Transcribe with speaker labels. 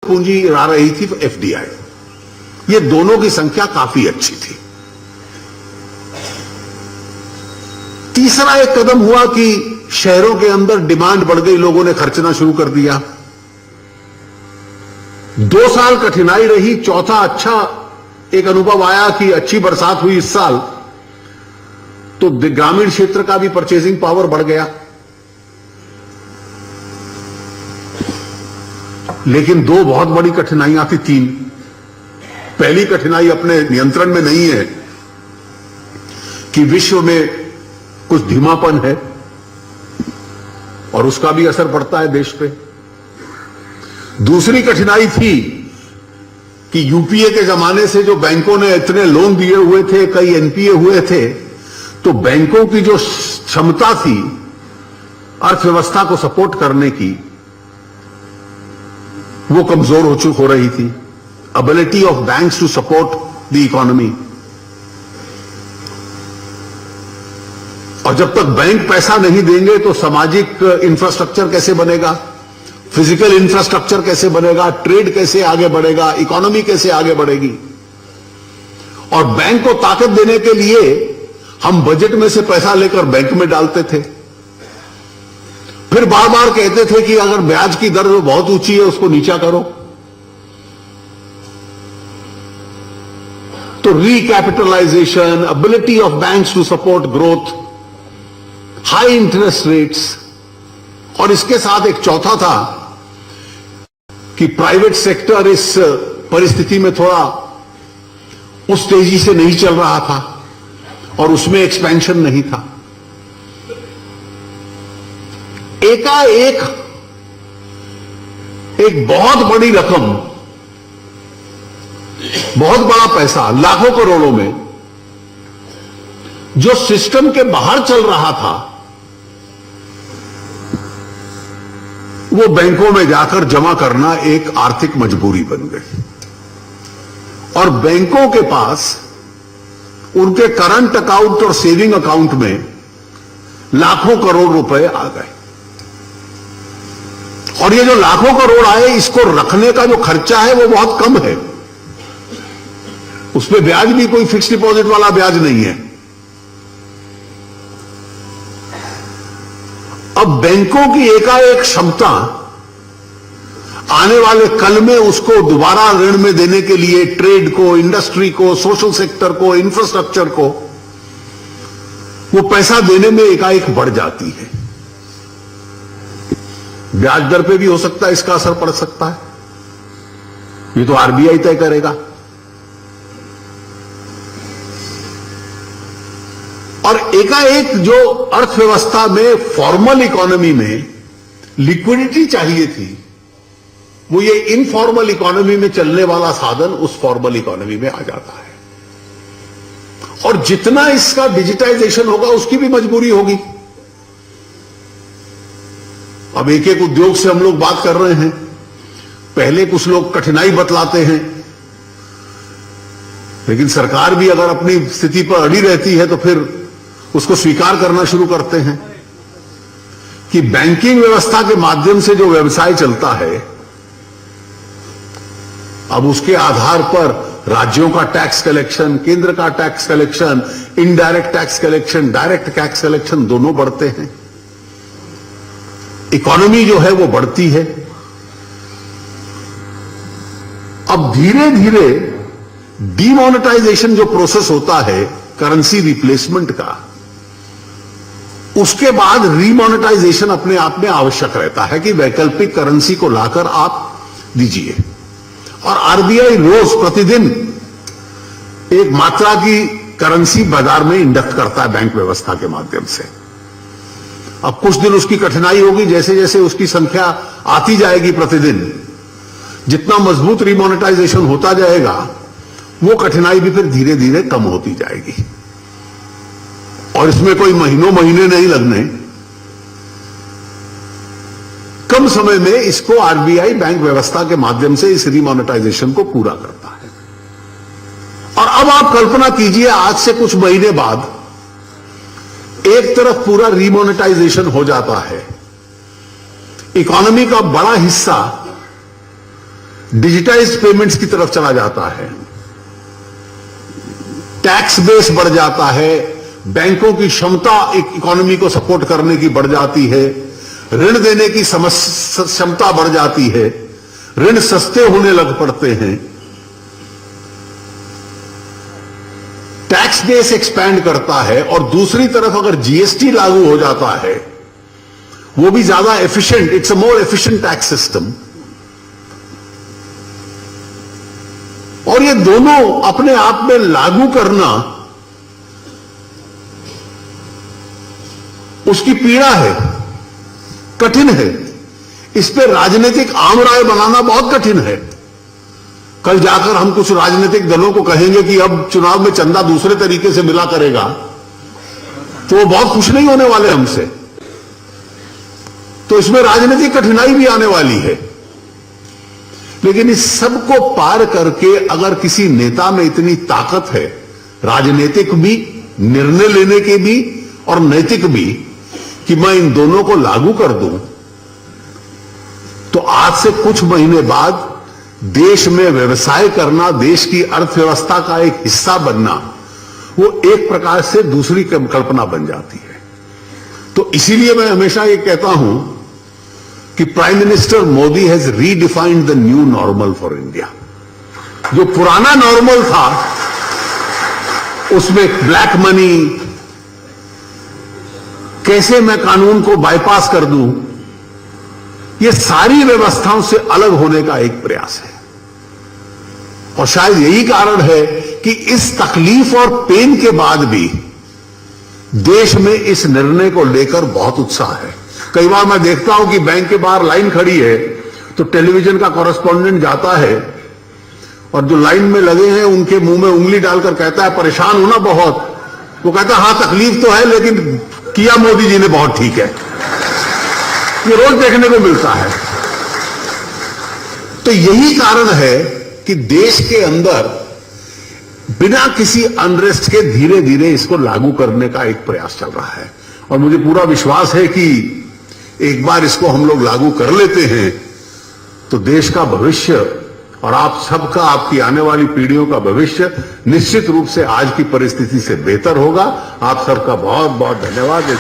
Speaker 1: पूंजी आ रही थी एफडीआई, ये दोनों की संख्या काफी अच्छी थी। तीसरा एक कदम हुआ कि शहरों के अंदर डिमांड बढ़ गई, लोगों ने खर्चना शुरू कर दिया। 2 साल कठिनाई रही, चौथा अच्छा एक अनुभव आया कि अच्छी बरसात हुई इस साल, तो ग्रामीण क्षेत्र का भी परचेजिंग पावर बढ़ गया। लेकिन 2 बहुत बड़ी कठिनाइयां थी, 3। पहली कठिनाई अपने नियंत्रण में नहीं है कि विश्व में कुछ धीमापन है और उसका भी असर पड़ता है देश पे। दूसरी कठिनाई थी कि यूपीए के जमाने से जो बैंकों ने इतने लोन दिए हुए थे, कई एनपीए हुए थे, तो बैंकों की जो क्षमता थी अर्थव्यवस्था को सपोर्ट करने की, वो कमजोर हो रही थी। Ability of banks to support the economy. और जब तक बैंक पैसा नहीं देंगे तो सामाजिक इंफ्रास्ट्रक्चर कैसे बनेगा, फिजिकल इंफ्रास्ट्रक्चर कैसे बनेगा, ट्रेड कैसे आगे बढ़ेगा, इकोनॉमी कैसे आगे बढ़ेगी। और बैंक को ताकत देने के लिए हम बजट में से पैसा लेकर बैंक में डालते थे, फिर बार बार कहते थे कि अगर ब्याज की दर बहुत ऊंची है उसको नीचा करो। तो recapitalisation, ability of banks to support growth, high interest rates, और इसके साथ एक चौथा था कि प्राइवेट सेक्टर इस परिस्थिति में थोड़ा उस तेजी से नहीं चल रहा था और उसमें एक्सपेंशन नहीं था। एकाएक एक बहुत बड़ी रकम, बहुत बड़ा पैसा, लाखों करोड़ों में, जो सिस्टम के बाहर चल रहा था, वो बैंकों में जाकर जमा करना एक आर्थिक मजबूरी बन गई। और बैंकों के पास उनके करंट अकाउंट और सेविंग अकाउंट में लाखों करोड़ रुपए आ गए। और ये जो लाखों करोड़ आए, इसको रखने का जो खर्चा है वो बहुत कम है। उसमें ब्याज भी कोई फिक्स डिपॉजिट वाला ब्याज नहीं है। अब बैंकों की एकाएक क्षमता आने वाले कल में उसको दोबारा ऋण में देने के लिए ट्रेड को, इंडस्ट्री को, सोशल सेक्टर को, इंफ्रास्ट्रक्चर को, वो पैसा देने में एकाएक बढ़ जाती है। ब्याज दर पे भी हो सकता है इसका असर पड़ सकता है, ये तो आरबीआई तय करेगा। और एकाएक जो अर्थव्यवस्था में, फॉर्मल इकोनॉमी में लिक्विडिटी चाहिए थी, वो ये इनफॉर्मल इकोनॉमी में चलने वाला साधन उस फॉर्मल इकोनॉमी में आ जाता है। और जितना इसका डिजिटाइजेशन होगा उसकी भी मजबूरी होगी। अब एक एक उद्योग से हम लोग बात कर रहे हैं, पहले कुछ लोग कठिनाई बतलाते हैं, लेकिन सरकार भी अगर अपनी स्थिति पर अड़ी रहती है तो फिर उसको स्वीकार करना शुरू करते हैं कि बैंकिंग व्यवस्था के माध्यम से जो व्यवसाय चलता है, अब उसके आधार पर राज्यों का टैक्स कलेक्शन, केंद्र का tax collection, indirect tax collection, direct tax collection, दोनों बढ़ते हैं। इकोनॉमी जो है वो बढ़ती है। अब धीरे धीरे डीमोनेटाइजेशन जो प्रोसेस होता है करेंसी रिप्लेसमेंट का, उसके बाद रीमोनेटाइजेशन अपने आप में आवश्यक रहता है कि वैकल्पिक करेंसी को लाकर आप दीजिए। और आरबीआई रोज प्रतिदिन एक मात्रा की करेंसी बाजार में इंडक्ट करता है बैंक व्यवस्था के माध्यम से। अब कुछ दिन उसकी कठिनाई होगी, जैसे जैसे उसकी संख्या आती जाएगी प्रतिदिन, जितना मजबूत रीमोनेटाइजेशन होता जाएगा वो कठिनाई भी फिर धीरे धीरे कम होती जाएगी। और इसमें कोई महीनों महीने नहीं लगने, कम समय में इसको आरबीआई बैंक व्यवस्था के माध्यम से इस रीमोनेटाइजेशन को पूरा करता है। और अब आप कल्पना कीजिए, आज से कुछ महीने बाद एक तरफ पूरा रीमोनेटाइजेशन हो जाता है, इकोनॉमी का बड़ा हिस्सा डिजिटाइज्ड पेमेंट्स की तरफ चला जाता है, टैक्स बेस बढ़ जाता है, बैंकों की क्षमता इकोनॉमी को सपोर्ट करने की बढ़ जाती है, ऋण देने की क्षमता बढ़ जाती है, ऋण सस्ते होने लग पड़ते हैं, टैक्स बेस एक्सपैंड करता है, और दूसरी तरफ अगर जीएसटी लागू हो जाता है, वो भी ज्यादा efficient, it's a more efficient tax system. और ये दोनों अपने आप में लागू करना उसकी पीड़ा है, कठिन है। इस पे राजनीतिक आम राय बनाना बहुत कठिन है। कल जाकर हम कुछ राजनीतिक दलों को कहेंगे कि अब चुनाव में चंदा दूसरे तरीके से मिला करेगा, तो वो बहुत खुश नहीं होने वाले हमसे। तो इसमें राजनीतिक कठिनाई भी आने वाली है। लेकिन इस सब को पार करके अगर किसी नेता में इतनी ताकत है, राजनीतिक भी, निर्णय लेने के भी और नैतिक भी, कि मैं इन दोनों को लागू कर दूं, तो आज से कुछ महीने बाद देश में व्यवसाय करना, देश की अर्थव्यवस्था का एक हिस्सा बनना, वो एक प्रकार से दूसरी कल्पना बन जाती है। तो इसीलिए मैं हमेशा ये कहता हूं कि prime minister Modi has redefined the new normal for India. जो पुराना नॉर्मल था उसमें ब्लैक मनी, कैसे मैं कानून को बाईपास कर दूं, ये सारी व्यवस्थाओं से अलग होने का एक प्रयास है। और शायद यही कारण है कि इस तकलीफ और पेन के बाद भी देश में इस निर्णय को लेकर बहुत उत्साह है। कई बार मैं देखता हूं कि बैंक के बाहर लाइन खड़ी है, तो टेलीविजन का कॉरेस्पॉन्डेंट जाता है और जो लाइन में लगे हैं उनके मुंह में उंगली डालकर कहता है, परेशान हो ना बहुत? वो कहता है, हां तकलीफ तो है, लेकिन किया मोदी जी ने बहुत ठीक है। ये रोज देखने को मिलता है। तो यही कारण है कि देश के अंदर बिना किसी अनरेस्ट के धीरे धीरे इसको लागू करने का एक प्रयास चल रहा है। और मुझे पूरा विश्वास है कि एक बार इसको हम लोग लागू कर लेते हैं तो देश का भविष्य और आप सबका, आपकी आने वाली पीढ़ियों का भविष्य निश्चित रूप से आज की परिस्थिति से बेहतर होगा। आप सबका बहुत बहुत धन्यवाद।